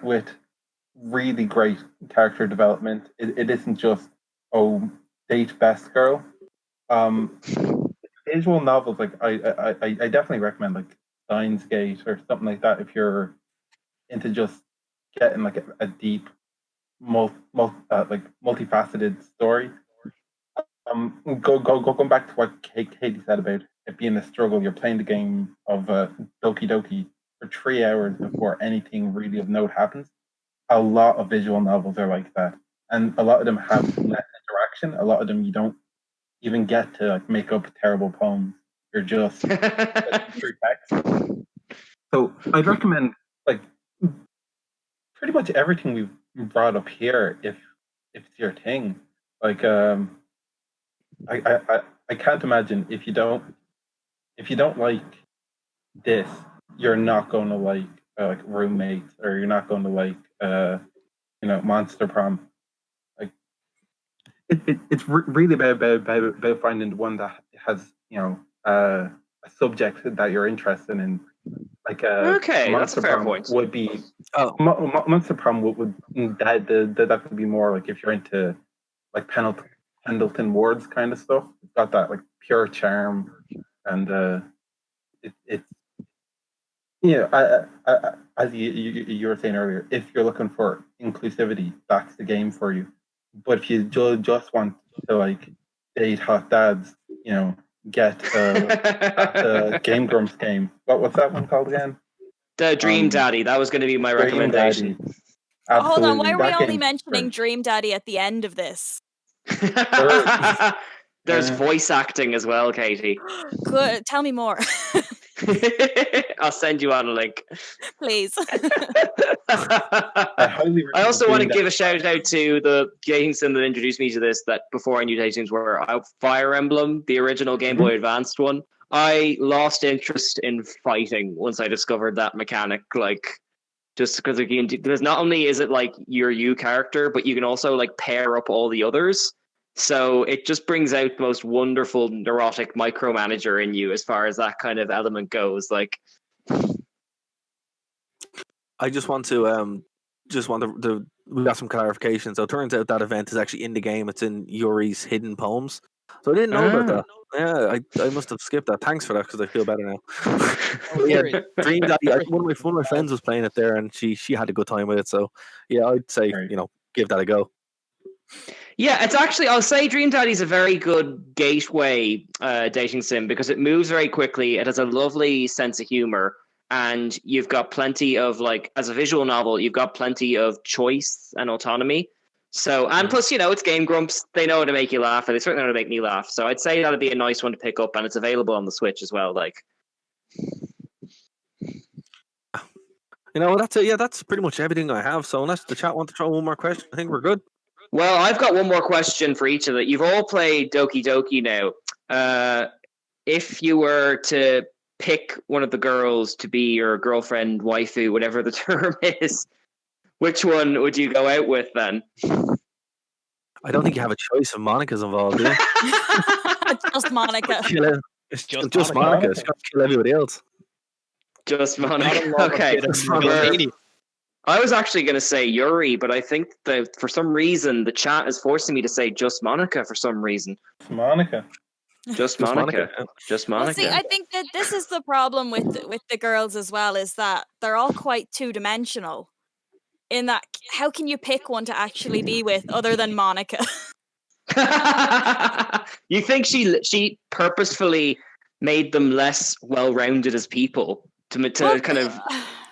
with really great character development. It isn't just date best girl. Visual novels, like I definitely recommend like Steins Gate or something like that if you're into just getting like a deep, multifaceted story. Going back to what Katie said about it being a struggle. You're playing the game of Doki Doki for 3 hours before anything really of note happens. A lot of visual novels are like that, and a lot of them have less interaction. A lot of them you don't even get to like make up terrible poems. You're just through text. So I'd recommend like pretty much everything we've brought up here if it's your thing. Like I can't imagine if you don't like this, you're not going to like roommates, or you're not going to like Monster Prom. Like it's really about finding the one that has a subject that you're interested in. Like Okay, that's Monster a fair Prom point. would be Monster Prom would that would be more like if you're into like Pendleton Ward's kind of stuff. It's got that like pure charm, and it's as you were saying earlier, if you're looking for inclusivity, that's the game for you. But if you just want to like date hot dads, get that Game Grumps game. What's that one called again? The Dream Daddy. That was going to be my Dream recommendation. Daddy. Hold on, why are we That only game's mentioning great. Dream Daddy at the end of this? There's voice acting as well, Katie. Good, tell me more, I'll send you on a link. please. I highly I also want to recommend give a shout out to the dating sim that introduced me to this, that before I knew dating sims were Fire Emblem, the original Game Boy Advanced one. I lost interest in fighting once I discovered that mechanic. Like, just because because not only is it like your you character, but you can also like pair up all the others. So it just brings out the most wonderful neurotic micromanager in you as far as that kind of element goes. Like, I just want to we got some clarification. So it turns out that event is actually in the game. It's in Yuri's Hidden Poems. So I didn't know about that. Yeah, I must have skipped that. Thanks for that, because I feel better now. Yeah, Dream Daddy. One of my friends was playing it there, and she had a good time with it. So yeah, I'd say give that a go. yeah, it's actually, I'll say Dream Daddy's a very good gateway dating sim because it moves very quickly. It has a lovely sense of humor, and you've got plenty of, like, as a visual novel, you've got plenty of choice and autonomy. So, and plus, it's Game Grumps. They know how to make you laugh, and they certainly know how to make me laugh. So I'd say that'd be a nice one to pick up, and it's available on the Switch as well. Like, That's it. Yeah, that's pretty much everything I have. So unless the chat want to throw one more question, I think we're good. well, I've got one more question for each of you. You've all played Doki Doki now. If you were to pick one of the girls to be your girlfriend, waifu, whatever the term is, which one would you go out with then? I don't think you have a choice if Monica's involved, do you? Just Monica. It's just Monica. It's got to kill everybody else. Just Monica. Okay. I was actually going to say Yuri, but I think that for some reason the chat is forcing me to say just Monica for some reason. Monica. Just Monica. Just Monica. Well, see, I think that this is the problem with the girls as well, is that they're all quite two-dimensional. In that, how can you pick one to actually be with other than Monica? You think she purposefully made them less well-rounded as people to kind of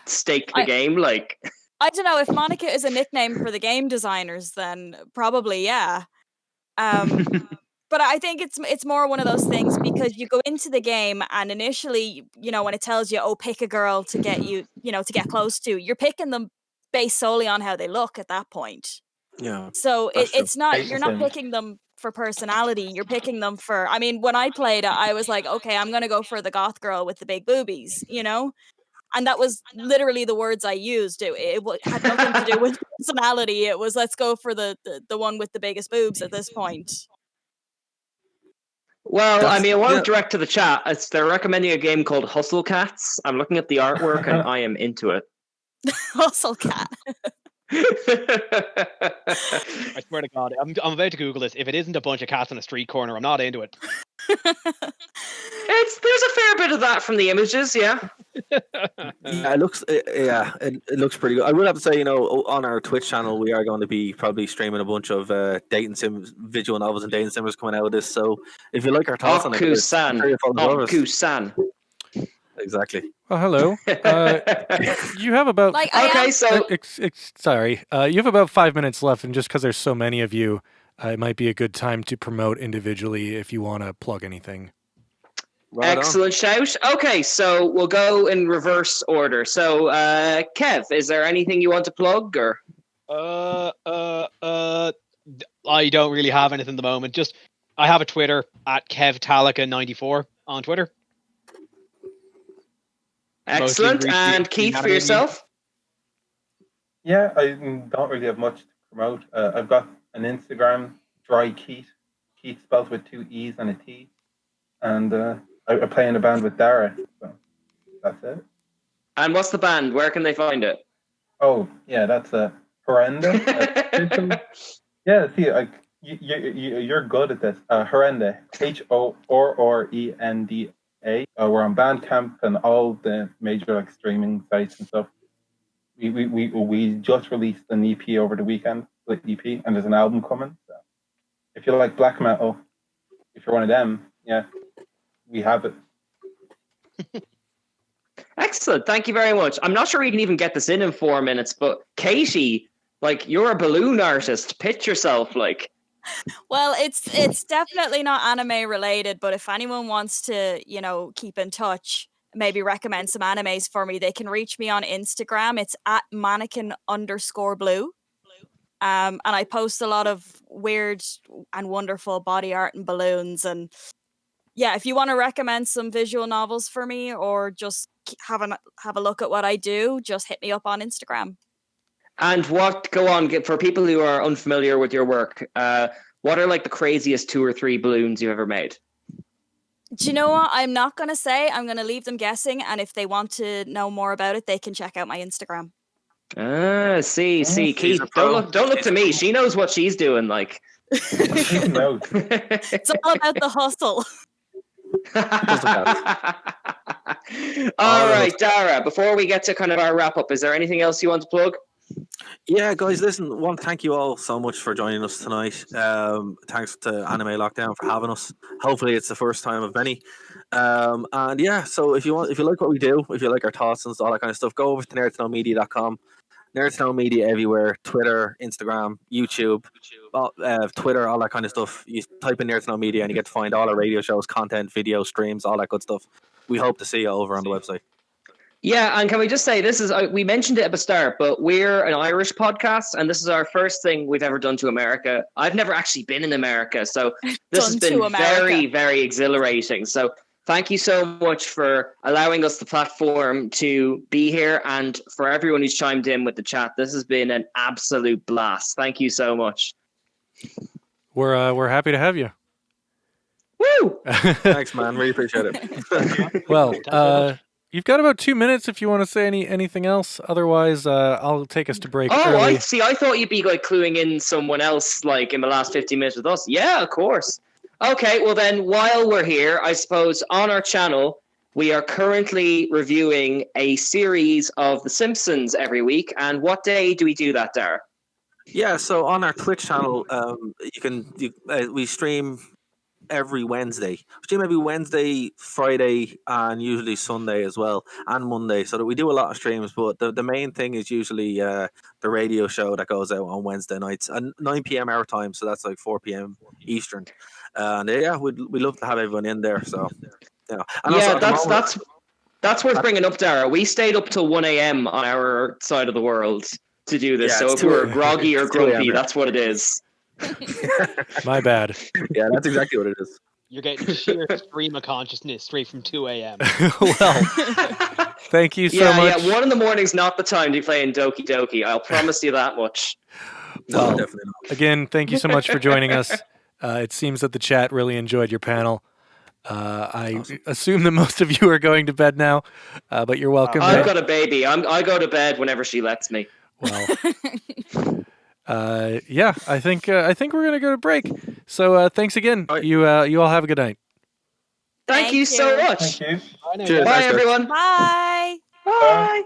stake the game? Like, I don't know, if Monica is a nickname for the game designers, then probably yeah. But I think it's more one of those things, because you go into the game and initially, when it tells you, oh, pick a girl to get you, to get close to, you're picking them based solely on how they look at that point. Yeah. So it's not, you're not picking them for personality. You're picking them for, I mean, when I played it, I was like, okay, I'm going to go for the goth girl with the big boobies, And that was literally the words I used. It had nothing to do with personality. It was, let's go for the one with the biggest boobs at this point. Well, I mean, I want yeah. to direct to the chat. They're recommending a game called Hustle Cats. I'm looking at the artwork and I am into it. Hustle cat. I swear to God, I'm about to Google this. If it isn't a bunch of cats on a street corner, I'm not into it. There's a fair bit of that from the images, yeah. Yeah, it looks it looks pretty good. I would have to say, on our Twitch channel, we are going to be probably streaming a bunch of dating sim visual novels and dating sims coming out of this. So if you like our thoughts on it, Oku-san. Oku-san. Exactly. Oh, hello. You have about Like, I Okay, am- so sorry. You have about 5 minutes left, and just because there's so many of you, it might be a good time to promote individually if you want to plug anything. Right on. excellent shout. Okay, so we'll go in reverse order. So, Kev, is there anything you want to plug, or? I don't really have anything at the moment. Just I have a Twitter at KevTalika94 on Twitter. Excellent. retweet And Keith, for anime yourself? Yeah, I don't really have much to promote. I've got an Instagram, Dry Keith. Keith spelled with 2 E's and a T. And I play in a band with Dara. So that's it. And what's the band? Where can they find it? Oh, yeah, that's a Horrenda. Yeah, see, you're good at this. Horrenda. HORRENDA. We're on Bandcamp and all the major streaming sites and stuff. We just released an EP over the weekend, split EP, and there's an album coming. So if you like black metal, if you're one of them, yeah, we have it. Excellent. Thank you very much. I'm not sure we can even get this in 4 minutes, but Katie, you're a balloon artist. Pitch yourself, Well, it's definitely not anime related, but if anyone wants to, keep in touch, maybe recommend some animes for me, they can reach me on Instagram. It's at mannequin_blue. And I post a lot of weird and wonderful body art and balloons. And yeah, if you want to recommend some visual novels for me or just have a look at what I do, just hit me up on Instagram. And for people who are unfamiliar with your work, what are the craziest 2 or 3 balloons you've ever made? Do you know what? I'm not going to say. I'm going to leave them guessing. And if they want to know more about it, they can check out my Instagram. See, Keith, don't look to me. She knows what she's doing. She knows. It's all about the hustle. All right, Dara, before we get to kind of our wrap up, is there anything else you want to plug? Yeah, guys, listen, want to thank you all so much for joining us tonight. Thanks to Anime Lockdown for having us. Hopefully it's the first time of many. And yeah, so if you like what we do, if you like our thoughts and all that kind of stuff, go over to nerdtoknowmedia.com. Nerd to Know Media everywhere: Twitter, Instagram, YouTube, Twitter, all that kind of stuff. You type in Nerd to Know Media and you get to find all our radio shows, content, video, streams, all that good stuff. We hope to see you over on the website. Yeah, and can we just say, we mentioned it at the start, but we're an Irish podcast, and this is our first thing we've ever done to America. I've never actually been in America, so this has been very, very exhilarating. So thank you so much for allowing us the platform to be here, and for everyone who's chimed in with the chat. This has been an absolute blast. Thank you so much. We're happy to have you. Woo! Thanks, man. Really appreciate it. Well, you've got about 2 minutes if you want to say anything else. Otherwise, I'll take us to break early. I thought you'd be cluing in someone else in the last 15 minutes with us. Yeah, of course. Okay, well then, while we're here, I suppose on our channel, we are currently reviewing a series of The Simpsons every week. And what day do we do that, Dara? Yeah, so on our Twitch channel, we stream every Wednesday. Every Wednesday, Friday, and usually Sunday as well, and Monday. So that we do a lot of streams, but the main thing is usually the radio show that goes out on Wednesday nights at 9 p.m. our time. So that's 4 p.m. Eastern. And yeah, we'd love to have everyone in there. So and yeah, that's worth bringing up, Dara. We stayed up till 1 a.m. on our side of the world to do this. So if we're groggy or grumpy, that's what it is. My bad. Yeah, that's exactly what it is. You're getting sheer stream of consciousness straight from 2 a.m. Well, thank you so much. Yeah, 1 in the morning's not the time to be playing Doki Doki. I'll promise you that much. No, definitely not. Again, thank you so much for joining us. It seems that the chat really enjoyed your panel. I assume that most of you are going to bed now, but you're welcome. I've got a baby. I go to bed whenever she lets me. Well, yeah, I think we're gonna go to break. So thanks again. All right. You all have a good night. Thank you so much. Thank you. Cheers, Bye, thanks, guys. everyone. Bye. Bye.